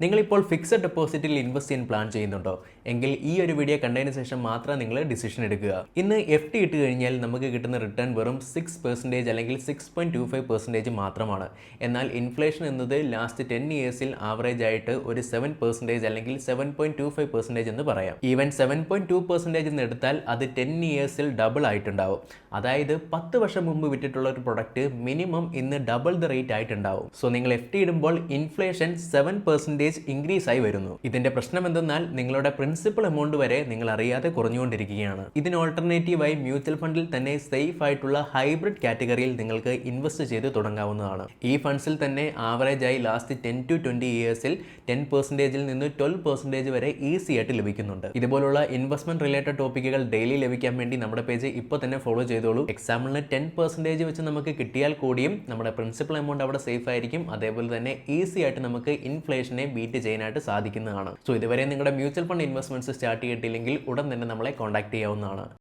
നിങ്ങളിപ്പോൾ fixed ഡെപ്പോസിറ്റിൽ invest ചെയ്യാൻ plan ചെയ്യുന്നുണ്ടോ എങ്കിൽ ഈ ഒരു വീഡിയോ കണ്ടതിന് ശേഷം മാത്രം നിങ്ങൾ ഡിസിഷൻ എടുക്കുക. ഇന്ന് FD ഇട്ട് കഴിഞ്ഞാൽ നമുക്ക് കിട്ടുന്ന റിട്ടേൺ വെറും 6% അല്ലെങ്കിൽ 6.25% മാത്രമാണ്. എന്നാൽ ഇൻഫ്ലേഷൻ എന്നത് ലാസ്റ്റ് 10 ഇയേഴ്സിൽ ആവറേജ് ആയിട്ട് ഒരു 7% അല്ലെങ്കിൽ 7.25% എന്ന് പറയാം. ഈവൻ 7.2% എന്ന് എടുത്താൽ അത് 10 ഇയേഴ്സിൽ ഡബിൾ ആയിട്ടുണ്ടാവും. അതായത് 10 വർഷം മുമ്പ് വിറ്റിട്ടുള്ള ഒരു പ്രൊഡക്റ്റ് മിനിമം ഇന്ന് ഡബിൾ ദ റേറ്റ് ആയിട്ടുണ്ടാവും. സോ നിങ്ങൾ FD ഇടുമ്പോൾ ഇൻഫ്ലേഷൻ 7% ഇൻക്രീസ് ആയി വരുന്നു. ഇതിന്റെ പ്രശ്നം എന്തെന്നാൽ നിങ്ങളുടെ പ്രിൻസിപ്പൽ എമൗണ്ട് വരെ നിങ്ങൾ അറിയാതെ കുറഞ്ഞുകൊണ്ടിരിക്കുകയാണ്. ഇതിന് ഓൾട്ടർനേറ്റീവായി മ്യൂച്വൽ ഫണ്ടിൽ തന്നെ സേഫ് ആയിട്ടുള്ള ഹൈബ്രിഡ് കാറ്റഗറിയിൽ നിങ്ങൾക്ക് ഇൻവെസ്റ്റ് ചെയ്ത് തുടങ്ങാവുന്നതാണ്. ഈ ഫണ്ട്സിൽ തന്നെ ആവറേജ് ആയി ലാസ്റ്റ് 10 to 20 ഇയേഴ്സിൽ 10%ൽ നിന്ന് 12% വരെ ഈസി ആയിട്ട് ലഭിക്കുന്നുണ്ട്. ഇതുപോലുള്ള ഇൻവെസ്റ്റ്മെന്റ് റിലേറ്റഡ് ടോപ്പിക്കുകൾ ഡെയിലി ലഭിക്കാൻ വേണ്ടി നമ്മുടെ പേജ് ഇപ്പോൾ തന്നെ ഫോളോ ചെയ്തോളൂ. എക്സാമ്പിളിന് 10% വെച്ച് നമുക്ക് കിട്ടിയാൽ കൂടിയും നമ്മുടെ പ്രിൻസിപ്പൽ എമൗണ്ട് അവിടെ സേഫ് ആയിരിക്കും. അതേപോലെ തന്നെ ഈസി ആയിട്ട് നമുക്ക് ഇൻഫ്ലേഷനെ ബീറ്റ് ചെയ്യാനായിട്ട് സാധിക്കുന്നതാണ്. സോ ഇതുവരെ നിങ്ങളുടെ മ്യൂച്വൽ ഫണ്ട് ഇൻവെസ്റ്റ്മെന്റ്സ് സ്റ്റാർട്ട് ചെയ്തിട്ടില്ലെങ്കിൽ ഉടൻ തന്നെ നമ്മളെ കോൺടാക്ട് ചെയ്യാവുന്നതാണ്.